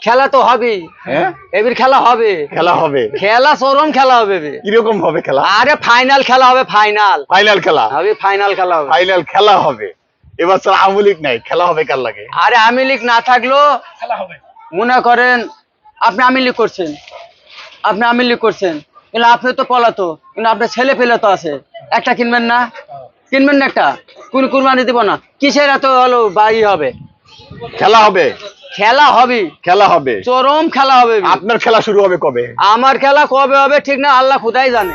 খেলা তো হবেই। হ্যাঁ এবার খেলা হবে, খেলা হবে। খেলা চরম খেলা হবে। কিরকম হবে খেলা? আরে ফাইনাল খেলা হবে, ফাইনাল ফাইনাল খেলা হবে, ফাইনাল খেলা হবে। ফাইনাল খেলা হবে। এবার স্যার আওয়ামী লীগ নাই, খেলা হবে কার লাগে? আরে আওয়ামী লীগ না থাকলেও খেলা হবে। মনে করেন আপনি আওয়ামী লীগ করছেন, আপনি আওয়ামী লীগ করছেন, কিন্তু আপনি তো পলাতো, কিন্তু আপনার ছেলে পেলে তো আছে, একটা কিনবেন না? কিনবেন না একটা? কোন কুরবানি দিব না? কিসের এত হলো বাড়ি হবে? খেলা হবে, খেলা হবে, খেলা হবে। চরম খেলা হবে। আপনার খেলা শুরু হবে কবে? আমার খেলা কবে হবে ঠিক না, আল্লাহ খুদাই জানে।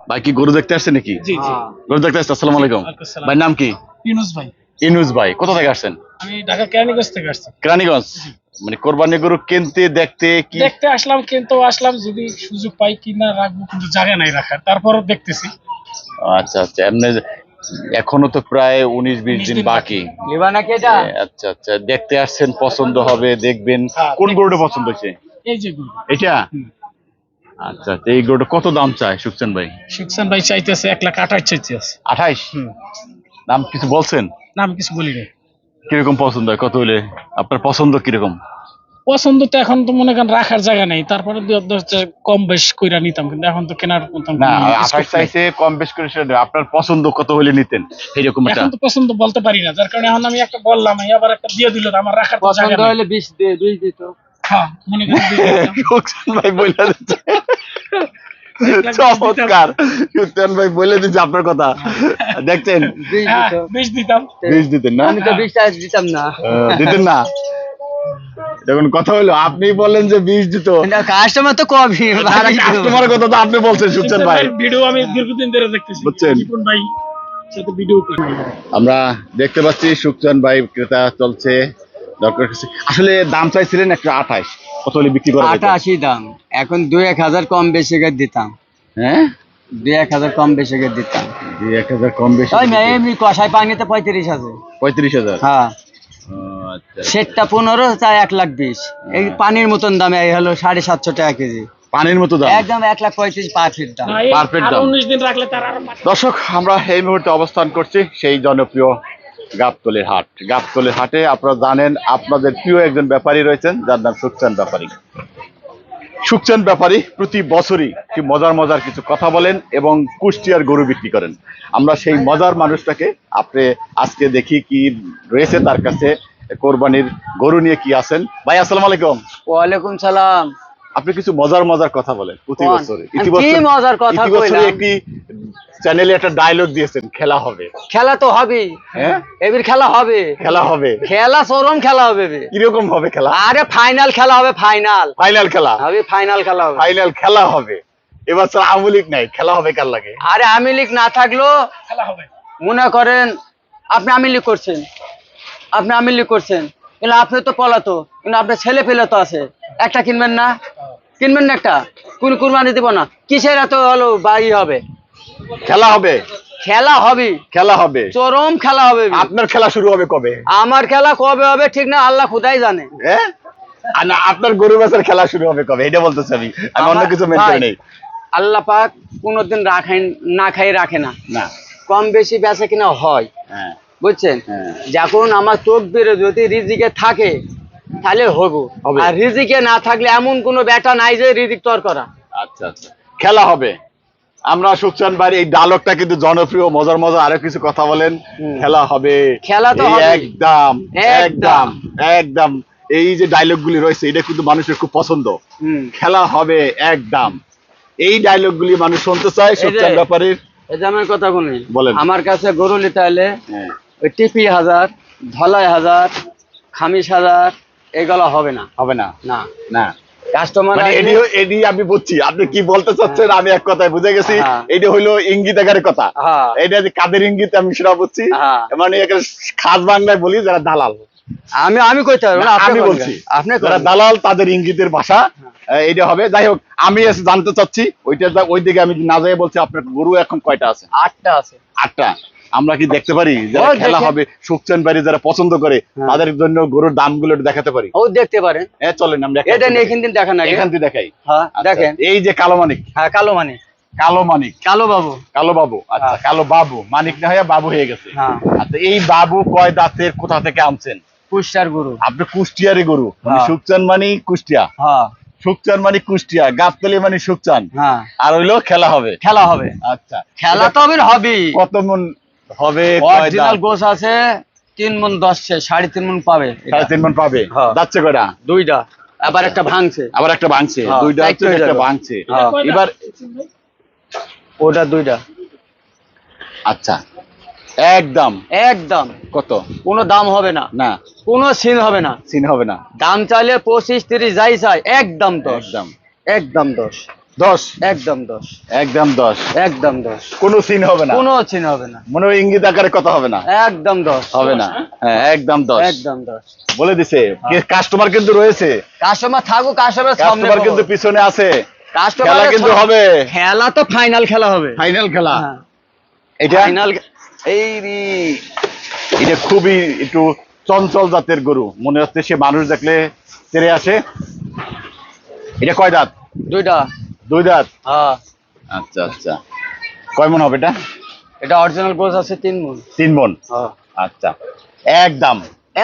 ভাই কি গরু দেখতে আসছে নাকি? জি জি। গরু দেখতে আসছে। আসসালামু আলাইকুম। ওয়ালাইকুম আসসালাম। ভাই নাম কি? ইউনুস ভাই। ইনুস ভাই। কোথা থেকে আসছেন? আমি ঢাকা কেরানীগঞ্জ থেকে আসছি। কেরানীগঞ্জ। মানে কোরবানি গরু কিনতে দেখতে কি? দেখতে আসলাম, কিন্তু আসলাম যদি সুযোগ পাই কিনা রাখবো, কিন্তু জায়গা নাই রাখার, তারপরও দেখতেছি। আচ্ছা আচ্ছা, এমনি এখনো তো প্রায় 19-20 দিন বাকি। লিবা নাকি এটা? আচ্ছা আচ্ছা, দেখতে আসছেন, পছন্দ হবে, দেখবেন। হ্যাঁ, কোন গরুটা পছন্দ হয়েছে? এই যে গরু। এটা? আচ্ছা আচ্ছা, এই গরুটা কত দাম চায় সুকচান ভাই? সুকসান ভাই চাইতেছে 1,28,000 চাইতেছে। 28? দাম কিছু বলছেন? না, আমি কিছু বলি নাই। কিরকম পছন্দ হয়, কত হলে? আপনার পছন্দ কিরকম? পছন্দ তো এখন তো মনে করেন রাখার জায়গা নেই, তারপরে কম বেশ কইরা নিতাম, কিন্তু এখন তো কেনার মতন না, কোনো 28 scope নাই। চাইছে, কম বেশ করে সেটা দেব। আপনার পছন্দ কত হলে নিতেন এইরকম একটা? এখন তো পছন্দ বলতে পারি না, যার কারণে এখন আমি একটা বললাম, আবার একটা দিয়ে দিল, আমার রাখার তো পছন্দ জায়গা নেই। হলে 20 দে, 2 দিত। হ্যাঁ, মনে করেন 2 দিতাম। সুকচান ভাই বলে দিচ্ছে। চমৎকার, সুকচান ভাই বলে দিচ্ছে আপনার কথা। দেখছেন? 20 হ্যাঁ, দিত। 20 দিতাম। 20 দিতেন না? আমি তো 20 টাকা দিতাম না। দিতেন না? যখন কথা হলো আপনি বলেন যে 20 দিত, কাস্টমার তো কমই। কাস্টমারের কথা তো আপনি বলছেন সুকচান ভাই। ভিডিও আমি দীর্ঘদিন ধরে দেখতেছি। বুঝছেন? রিপন ভাই সাথে ভিডিও করি। আমরা দেখতে পাচ্ছি সুকচান ভাই ক্রেতা চলছে দরকার কাছে। আসলে দাম চাইছিলেন 128, কত হলে বিক্রি করা যেত? 88 দাম, এখন 2-1000 কম বেশি করে দিতাম। হ্যাঁ, 2-1000 কম বেশি করে দিতাম। 1000 কম বেশি। তাই না, এমনি কষাই পানিতে 35 আছে। 35,000? হ্যাঁ, আচ্ছা, সেটটা 15, চাই 1,20,000। এই পানির মতন দামে এই হলো 750 টাকা কেজি। পানির মতো দাম। একদম 1,35,000 পারফেক্ট দাম। না, এই Perfect আরো দাম। 19 দিন রাখলে তার আরো দর্শক, আমরা এই মুহূর্তে অবস্থান করছি সেই জনপ্রিয় গাবতলীর হাট। গাবতলীর হাটে আপনারা জানেন আপনাদের প্রিয় একজন ব্যাপারী রয়েছেন, যার নাম সুকচান ব্যাপারী। সুকচান ব্যাপারী প্রতি বছরই কি মজার মজার কিছু কথা বলেন এবং কুষ্টিয়ার গরু বিক্রি করেন। আমরা সেই মজার মানুষটাকে আপনি আজকে দেখি কি রয়েছে তার কাছে, কোরবানির গরু নিয়ে কি আছেন। ভাই আসসালামু আলাইকুম। ওয়ালাইকুম সালাম। আপনি কিছু মজার মজার কথা বলেন প্রতি কোন? বছরে। আমি কি মজার কথা ইতিবছরে কইলাম? একটি চ্যানেলে একটা ডায়লগ দিয়েছেন, খেলা হবে। খেলা তো হবেই। হ্যাঁ, এবার খেলা হবে, খেলা হবে। খেলা চরম খেলা হবে। কিরকম হবে খেলা? আরে ফাইনাল খেলা হবে, ফাইনাল ফাইনাল খেলা হবে, ফাইনাল খেলা হবে। ফাইনাল খেলা হবে। এবার স্যার আওয়ামী লীগ নাই, খেলা হবে কার লাগে? আরে আওয়ামী লীগ না থাকলেও খেলা হবে। মনে করেন আপনি আওয়ামী লীগ করছেন, আপনি আওয়ামী লীগ করছেন, কিন্তু আপনি তো পলাতো, কিন্তু আপনার ছেলে পেলে তো আছে, একটা কিনবেন না? কিনবেন না একটা? কোন কুরবানি দিব না? কিসের এত হলো বাড়ি হবে? খেলা হবে, খেলা হবে, খেলা হবে। চরম খেলা হবে। আপনার খেলা শুরু হবে কবে? আমার খেলা কবে হবে ঠিক না, আল্লাহ খুদাই জানে। হ্যাঁ, আর না, আপনার গরু বেচার খেলা শুরু হবে কবে এটা বলতেছি আমি অন্য আমার- কিছু মেন করে ভাই, নেই। আল্লাহ পাক কোনোদিন রাখেন না, খাই রাখে না, না। কম বেশি বেচা কিনা হয়, হ্যাঁ বুঝছেন? হ্যাঁ। যখন আমার চোখ বেরো যদি রিজিকে থাকে তাহলে হবো, হবে। আর রিজিকে না থাকলে এমন কোনো ব্যাটা নাই যে রিজিক তর করা। আচ্ছা আচ্ছা, খেলা হবে। আমরা সুকচান ভাই এই ডায়লগটা কিন্তু জনপ্রিয়, মজার মজার আরো কিছু কথা বলেন। খেলা হবে, খেলা তো এই হবেই। একদম একদম একদম। একদম। এই যে ডায়লগ গুলি রয়েছে এটা কিন্তু মানুষের খুব পছন্দ। খেলা হবে একদম, এই ডায়লগ গুলি মানুষ শুনতে চায় সুকচান ব্যাপারীর। এই যে আমার কথা বলি, বলেন। আমার কাছে গরু নিতে হলে হ্যাঁ, ওই টিপি 1000, ধলাই 1000, খামিস 1000 এগুলো হবে না, হবে না না। না। কাস্টমার মানে এডি আমি বুঝছি আপনি কি বলতে চাচ্ছেন, আমি এক কথায় বুঝে গেছি। হ্যাঁ। এটা হইলো ইঙ্গিত আকারে কথা। হ্যাঁ। এটা যে কাদের ইঙ্গিত আমি সেটা বুঝছি। হ্যাঁ। মানে এখানে খাস বাংলায় বলি যারা দালাল, আমি কইতে পারবো না, আপনি আমি বলবেন। বলছি আপনি যারা করেন। দালাল তাদের ইঙ্গিতের ভাষা এইটা হবে। যাই হোক, আমি জানতে চাচ্ছি ওই দিকে আমি না যাই বলছি আপনার গরু এখন কয়টা আছে? 8টা আছে। 8টা। আমরা কি দেখতে পারি যারা ও, খেলা দেখেন। হবে সুকচান বাড়ি যারা পছন্দ করে হ্যাঁ। তাদের জন্য গরুর দামগুলো একটু দেখাতে পারি? ও দেখতে পারেন, চলেন আমরা এটা নিয়ে এখান দিন দেখেন না, এখান থেকে দেখাই। হ্যাঁ আচ্ছা, দেখেন। এই যে কালো মানিক, হ্যাঁ কালো মানে কালো মানিক, কালো বাবু। কালো বাবু। আচ্ছা, হ্যাঁ। কালো বাবু, মানিক না হয়ে বাবু হয়ে গেছে। হ্যাঁ। আচ্ছা, এই বাবু কয় দাঁতের, কোথা থেকে আনছেন? পুষ্টার গরু। আপনি কুষ্টিয়ারি গরু, মানে হ্যাঁ। সুকচান মানে কুষ্টিয়া, হ্যাঁ সুকচান মানে কুষ্টিয়া, গাবতলী মানে সুকচান, হ্যাঁ। আর হইলো খেলা হবে। খেলা হবে। আচ্ছা, খেলা তো হবে হবেই। কত মন হবে? কয় অরিজিনাল দাঁত? গোছ আছে 3 মণ 10 3.5 মণ পাবে এটা। 3.5 মন পাবে। হ্যাঁ। যাচ্ছে কয়টা? দুইটা, আবার একটা ভাঙছে। আবার একটা ভাঙছে, হ্যাঁ, দুইটা চারটে হচ্ছে, হয়ে একটা যাবে। ভাঙছে। হ্যাঁ। এবার ওটা দুইটা। আচ্ছা, একদম একদম কত? কোনো দাম হবে না, না, কোনো সিন হবে না। সিন হবে না। দাম চাইলে 25-30 যাই চাই, একদম 10। একদম একদম 10। 10, একদম 10। একদম 10, একদম 10। কোনো সিন হবে না, কোনো সিন হবে না। মনে হয় ইঙ্গিত আকারে কথা হবে না। একদম 10। হবে না, হ্যাঁ, একদম 10। একদম 10। বলে দিছে। কাস্টমার কিন্তু রয়েছে, কাস্টমার থাকুক, কাস্টমার সামনে কাস্টমার কিন্তু পিছনে আছে, কাস্টমার খেলা কিন্তু হবে। খেলা তো ফাইনাল খেলা হবে। ফাইনাল খেলা। হ্যাঁ, এটা ফাইনাল। এই রে, এটা খুবই একটু চঞ্চল জাতের গরু, মনে হচ্ছে সে মানুষ দেখলে তেড়ে আসে। এটা কয় দাঁত? দুইটা। 2 দাঁত। হ্যাঁ। আচ্ছা আচ্ছা, কয় মন হবে এটা? এটা অরিজিনাল গোছ আছে 3 মণ। 3 মন। হ্যাঁ। আচ্ছা, একদম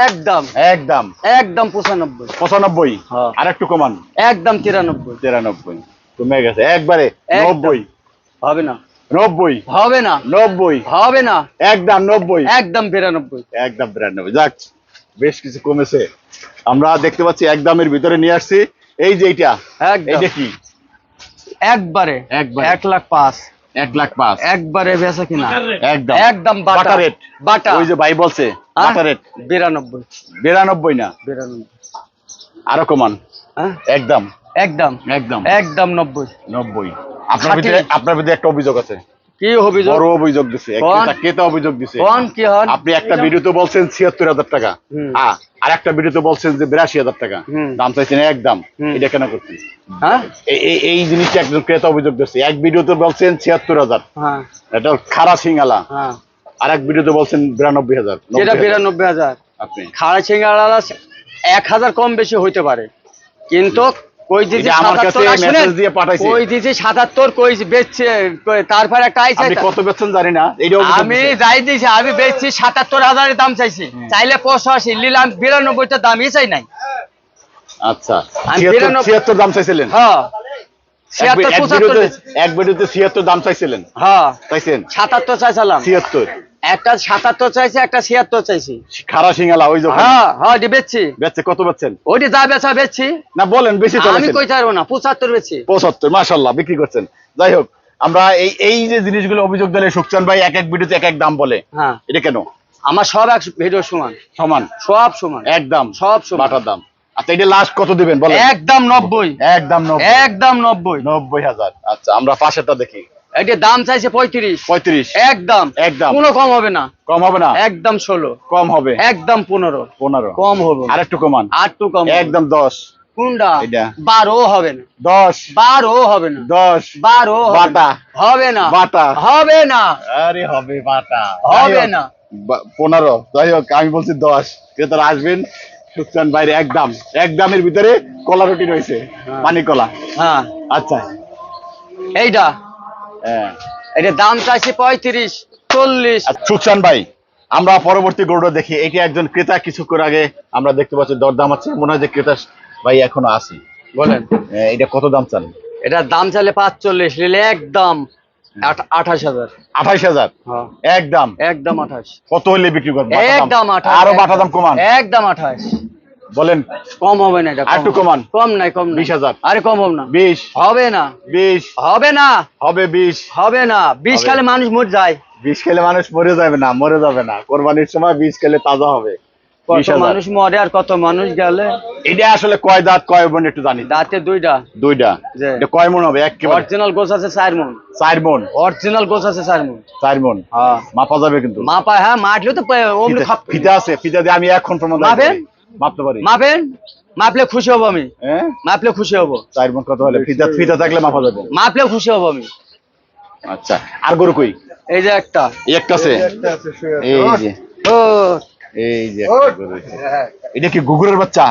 একদম একদম একদম 95। 95। হ্যাঁ। আর একটু কমান। একদম 93। 93 কমে গেছে একবারে। একদম। 90। হবে না। 90। হবে না। 90। হবে না। একদম 90। একদম 92। একদম 92। যাক, বেশ কিছু কমেছে। আমরা দেখতে পাচ্ছি একদমের ভিতরে নিয়ে আসছি। এই যে এইটা, একদম এইটা কি? একবারে একবারে। 1,05,000। 1,05,000। একবারে বেচা কিনা। একদম একদম বাটা বাটা রেট। বাটা। ওই যে ভাই বলছে বাটা রেট 92। 92 না, 92। আরো কমান। হ্যাঁ, একদম একদম একদম একদম 90। 90। আপনার বিরুদ্ধে একটা অভিযোগ আছে, কি অভিযোগ? বড় অভিযোগ দিছে। কোন? ক্রেতা অভিযোগ দিছে। কোন কি হন? আপনি একটা ভিডিওতে বলছেন 76,000 টাকা, হুম। আর একটা ভিডিওতে বলছেন যে 82,000 টাকা হুম। দাম চাইছেন একদম। হুম। এটা কেন করছেন? হ্যাঁ এই জিনিসটা একজন ক্রেতা অভিযোগ দিচ্ছে। এক ভিডিওতে বলছেন 76,000, হ্যাঁ এটা খাড়া সিঙ্গালা, হ্যাঁ। আর এক ভিডিওতে বলছেন 92,000। যেটা 92,000 আপনি খাড়া সিঙ্গাড়া 1000 কম বেশি হইতে পারে, কিন্তু কই দিছি এটা আমার কাছে 77, মেসেজ দিয়ে পাঠাইছে। কই দিছি 77, কই বেচছে, তারপর একটা আইছে। আপনি কত বেচছেন জানি না, এইটা অভিযোগ আমি দিছে। যাই দিছি, আমি বেচছি 77,000 এর দাম চাইছি, চাইলে 85 নিলাম, 92 টা দামই চাই নাই। আচ্ছা, আমি 76 দাম চাইছিলেন? হ্যাঁ 76 75। এক ভিডিওতে 76 দাম চাইছিলেন? হ্যাঁ চাইছেন 77 চাইছিলাম। 76। একটা 77 চাইছি, একটা 76 চাইছি। খাড়া সিঙ্গালা ওই যখন হ্যাঁ হ্যাঁ বেচছি। বেচছে, কত বেচছেন? ওইটি যা বেচা বেচছি। না বলেন, বেশি তো আমি বেচেন। কইতে পারবো না, 75 বেচছি। 75, মাশাআল্লাহ, বিক্রি করছেন। যাই হোক, আমরা এই যে জিনিসগুলো অভিযোগ দিলে সুকচান ভাই এক ভিডিওতে এক দাম বলে, হ্যাঁ এটা কেন? আমার সব এক ভিডিও সমান, সমান, সব সমান, একদম সব সমান। বাটার দাম। আচ্ছা, এটা লাস্ট কত দিবেন বলেন? একদম 90। একদম 90। একদম 90। 90,000। আচ্ছা, আমরা পাশেরটা দেখি। এটি দাম চাইছে 35। 35। একদম একদম কোনো কম হবে না। কম হবে না? একদম 16। কম হবে একদম 15। 15। কম হবে আর একটু কমান। আর একটু কম হবে। একদম 10। কোনটা? এটা 12 হবে না। 10। 12 হবে না। 10। 12 বাটা। হবে না। বাটা হবে না। আরে হবে বাটা। হবে না। 15। যাই হোক, আমি বলছি 10। ক্রেতারা আসবেন সুকচান বাইরে একদমের ভিতরে কলা রুটি রয়েছে, পানি কলা। হ্যাঁ আচ্ছা, এইটা হ্যাঁ, এটা দাম চাইছে 35 40। আচ্ছা, সুকচান ভাই, আমরা পরবর্তী গরুটা দেখি। এটি একজন ক্রেতা কিছুক্ষণ আগে আমরা দেখতে পাচ্ছি দরদাম আছে, মনে হয় যে ক্রেতা ভাই এখনো আছে। বলেন এটা কত দাম চান? এটা দাম চাইলে 45, নিলে একদম 28,000। 28,000। হ্যাঁ একদম একদম 28। কত হইলে বিক্রি করবেন? একদম 28। আরো বাটা দাম কমান। একদম 28। বলেন, কম হবে না এটা। আর একটু কমান। কম নাই, কম নাই। 20,000। আরে কম হবে না। 20। হবে না। 20 হবে না। হবে। 20 হবে না। 20 হবে। খালে মানুষ মরে যায়। 20 খেলে মানুষ মরে যাবে না, মরে যাবে না। কোরবানির সময় 20 খেলে তাজা হবে। কত 20,000। মানুষ মরে আর কত মানুষ গেলে। এটা আসলে কয় দাঁত কয় মন একটু জানি? দাঁতে দুইটা। দুইটা। জি। এটা কয় মন হবে একেবারে? অরিজিনাল গোছ আছে 4 মণ। 4 মন। অরিজিনাল গোছ আছে 4 মণ। 4 মন। হ্যাঁ মাপা যাবে কিন্তু? মাপা, হ্যাঁ মাপলে তো অমনি খাপ। ফিতা আছে, ফিতা দিয়ে আমি এখন প্রমাণ মাপেন? মাপতে পারি। মাপেন, মাপলে খুশি হব আমি। হ্যাঁ, মাপলে খুশি হব। 4 মন কত হলে? ফিতা থাকলে মাপা যাবে। মাপলে খুশি হব আমি। আচ্ছা, আর গরু কই? এই যে একটা। এই একটা আছে। এই যে, ও এই যে একটা গরু। এটা কি গুগুরের বাচ্চা?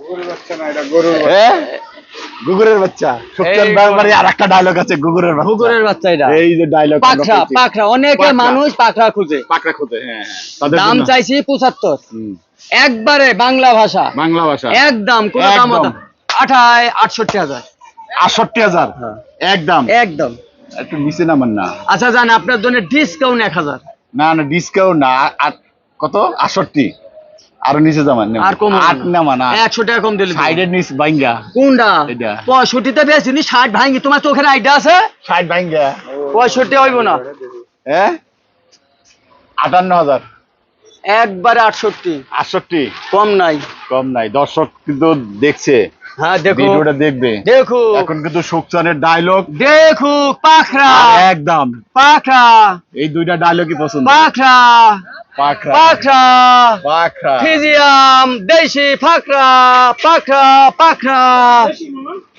গরুর বাচ্চা না, এটা গরুর হ্যাঁ? গুগুরের বাচ্চা সুকচান এই ব্যাপারী আর একটা ডায়লগ আছে গুগুরের বাচ্চা কুকুরের বাচ্চা এটা এই যে ডায়লগ পাখরা পাখরা অনেকে পাখরা। মানুষ পাখরা খুঁজে পাকড়া খুঁজে হ্যাঁ তাদের দাম জন্য। চাইছি 75 হুম, একবারে বাংলা ভাষা বাংলা ভাষা একদম কোন দাম একদম। 68,000 68,000 হ্যাঁ। একদম একদম একটু নিচে নামান না আচ্ছা জান আপনার জন্য ডিসকাউন্ট 1000 না না ডিসকাউন্ট না কত 68 আরো নিচে যামান আর কম 8 নামা না 100 টাকা কম দিলে সাইডের নিচ বাইঙ্গা কোনটা এটা। 65 তে বেশি নি 60 ভাঙি তোমার চোখের আইডিয়া আছে সাইড বাইঙ্গা 65 হইব না হ্যাঁ 58,000 একবারে 68 68 কম নাই কম নাই দর্শক কিন্তু দেখছে হ্যাঁ দেখো ভিডিওটা দেখবে দেখো এখন কিন্তু সুকচানের ডায়লগ দেখো পাখরা একদম পাখরা এই দুইটা ডায়লগই পছন্দ পাখরা পাখরা পাখরা পাখরা ফিজিয়াম দেশি পাখরা পাখরা পাখরা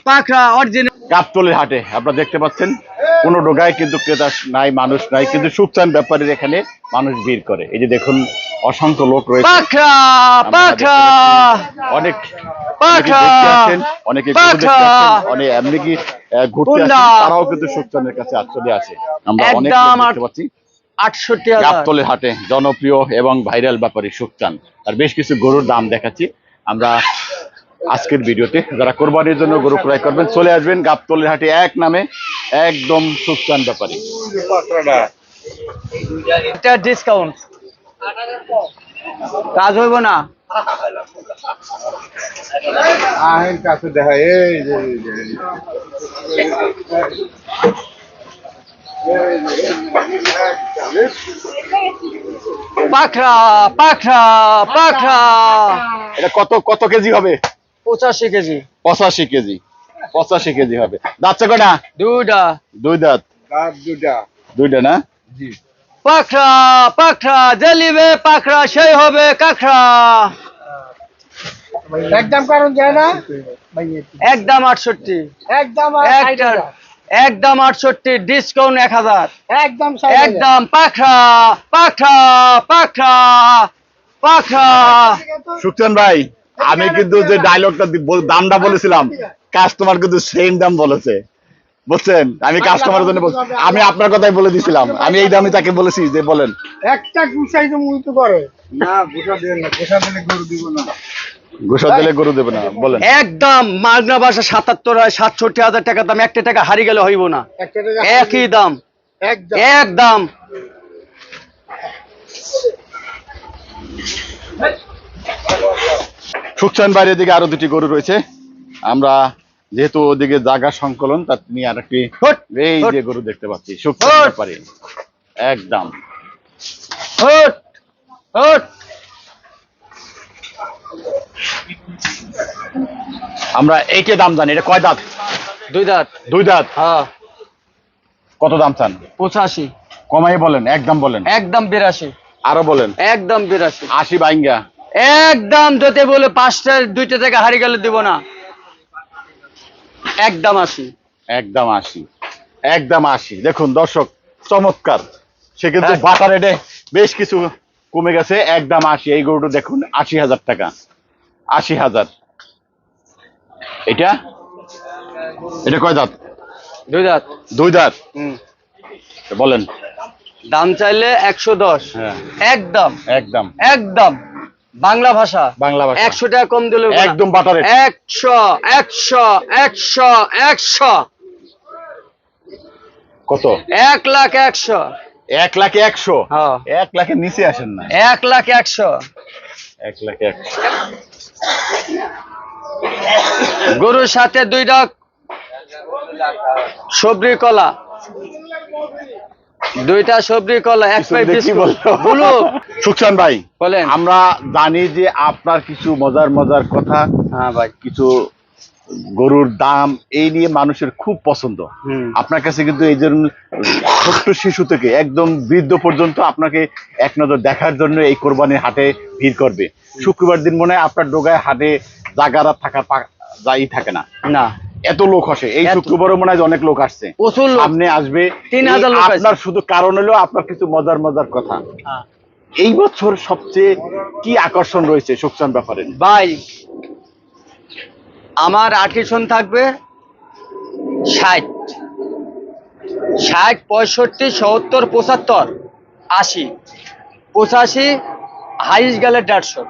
পাখরা অরিজিনাল গাবতলীর হাটে আপনারা দেখতে পাচ্ছেন কোনো ডোগায় কিন্তু ক্রেতা নাই মানুষ নাই কিন্তু সুকচান ব্যাপারীর এখানে মানুষ ভিড় করে এই যে দেখুন অসংখ্য লোক রয়েছে পাখরা আমরা দেখতে পাখরা পাচ্ছি। অনেক অনেকে পাখরা, দেখতে আসেন অনেকে ঘুরে দেখতে পাখরা। আসেন অনেক এমনি কি ঘুরতে আসেন কোনটা? তারাও কিন্তু সুকচানের কাছে চলে আসে আমরা অনেক লোক একদম দেখতে পাচ্ছি 68,000 গাবতলীর হাটে জনপ্রিয় এবং ভাইরাল ব্যাপারী সুকচান আর বেশ কিছু গরুর দাম দেখাচ্ছি আমরা আজকের ভিডিওতে যারা কোরবানির জন্য গরু ক্রয় করবেন চলে আসবেন গাবতলীর হাটে এক নামে একদম সুকচান ব্যাপারী এটা ডিসকাউন্ট কাজ হইব না পাখরা পাখরা পাখরা এটা কত কত কেজি হবে 85 কেজি 85 কেজি 85 কেজি হবে যাচ্ছে কটা দুইটা দুই দাঁত দুইটা না পাখরা পাখরা জ্বলিবে পাখরা সেই হবে কাখরা একদম কারণ যায় না একদম 68 একদম একদম 68 ডিসকাউন্ট 1000 একদম একদম পাখরা পাখরা পাখরা পাখরা সুকচান ভাই আমি কিন্তু যে ডায়লগটা দামটা বলেছিলাম কাস্টমার কিন্তু সেম দাম বলেছে বুঝছেন আমি কাস্টমারের জন্য আমি আপনার কথাই বলে দিছিলাম আমি এই দামই তাকে বলেছি যে বলেন একটা গুছাই তো মুই তো করে ঘোষা দিলে গরু দেবে না বলেন একদম মাগনা বাসা 67,000 টাকা দাম একটা টাকা হারিয়ে গেলে হইব না একটা টাকা একই দাম একদম একদম সুকচান বাইরের দিকে আরো দুটি গরু রয়েছে আমরা যেহেতু ওদিকে জায়গা সংকলন তার নিয়ে আর একটি হট, এই হট। যে গরু দেখতে পাচ্ছি সুকচান হট। ব্যাপারী একদম হট হট আমরা এইকে দাম জানি এটা কয় দাঁত দুই দাঁত দুই দাঁত হ্যাঁ কত দাম চান 85 কমাই বলেন একদম বলেন একদম 82 আরো বলেন একদম 82 80 বাইঙ্গা একদম যদি বলে 5টা 2টা টাকা হারিয়ে গেলে দিব না একদম 80 একদম 80 একদম 80 দেখুন দর্শক চমৎকার সে কিন্তু হ্যাঁ। বাটা রেটে বেশ কিছু কমে গেছে একদম 80 এই গরুটা দেখুন 80,000 টাকা 80,000 এটা এটা কয় দাঁত দুই দাঁত দুই দাঁত হুম বলেন দাম চাইলে 110 হ্যাঁ একদম একদম একদম বাংলা ভাষা বাংলা ভাষা 100 টাকা কম দিলে হবে না। একদম বাটা রেট 100 100 100 কত 1,00,000 1,00,100 হ্যাঁ 1 লাখের নিচে আসেন না 1,00,000 1,00,100 গরুর সাথে দুইটা সবরি কলা দুইটা সবরি কলা এক পাই কি বিস্কুট বললো? বলো সুকচান ভাই বলেন আমরা জানি যে আপনার কিছু মজার মজার কথা হ্যাঁ ভাই কিছু গরুর দাম এই নিয়ে মানুষের খুব পছন্দ হুম। আপনার কাছে কিন্তু এই জন্য ছোট্ট শিশু থেকে একদম বৃদ্ধ পর্যন্ত আপনাকে এক নজর দেখার জন্য এই কোরবানির হাটে ভিড় করবে শুক্রবার দিন মনে হয় আপনার ডোগায় হাটে জাগারা থাকা যাই থাকে না না এত লোক আসে এই এত। শুক্রবারও মনে হয় অনেক লোক আসছে প্রচুর লোক সামনে আসবে 3,000 লোক আসবে। আপনার শুধু কারণ হলো আপনার কিছু মজার মজার কথা হ্যাঁ। এই বছর সবচেয়ে কি আকর্ষণ রয়েছে সুকচান ব্যাপারে ভাই আমার আকর্ষণ থাকবে 60, 65, 70, 75, 80, 85, হাইস্ট গেলে 150,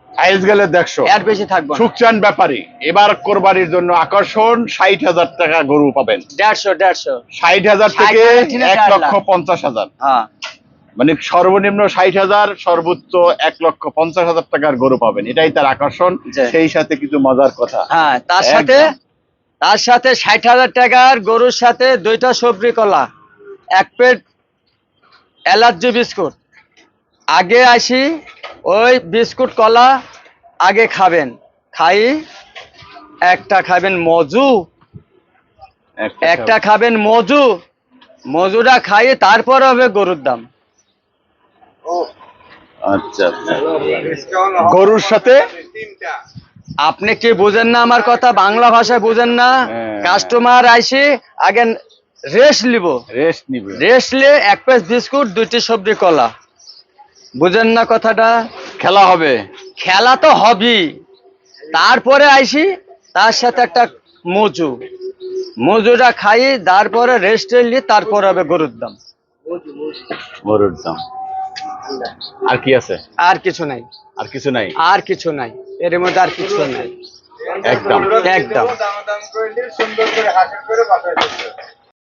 আইস গেলে 150। এর বেশি থাকবে না। সুখচান ব্যাপারী এবার কোরবানির জন্য আকর্ষণ 60,000 টাকা গরু পাবেন। 150, 60,000 থেকে 1,50,000। হ্যাঁ মানে সর্বনিম্ন 60,000, সর্বোচ্চ 1,50,000 টাকার গরু পাবেন, এটাই তার আকর্ষণ। জি। সেই সাথে কিছু মজার কথা। হ্যাঁ, তার একদম। সাথে 60,000 টাকার গরুর সাথে 2টা সবজি কলা, 1 প্লেট এলার্জি বিস্কুট। আগে আসি ওই বিস্কুট কলা আগে খাবেন, খাই একটা খাবেন মজু, একটা খাবেন মজু, মজুরা খাই তারপর হবে গরুর দাম। আচ্ছা আচ্ছা। গরুর সাথে আপনি কি বুঝেন না আমার কথা? বাংলা ভাষায় বুঝেন না? হ্যাঁ। কাস্টমার আইসি আগে রেস্ট লিব, রেস্ট নিবে। রেস্ট নিয়ে 1 পিস বিস্কুট 2টি সবজি কলা। বুঝেন না কথাটা? খেলা হবে। খেলা তো হবেই, তারপরে আইসি তার সাথে একটা মজু, মজুটা খাই তারপরে রেস্ট নিয়ে তারপর হবে গরুর দাম। গরুর দাম। আর কি আছে? আর কিছু নাই, আর কিছু নাই। আর কিছু নাই, এর মধ্যে আর কিছু নাই। একদম। একদম। দাম করে সুন্দর করে হাসিল করে বাসায় দিচ্ছে।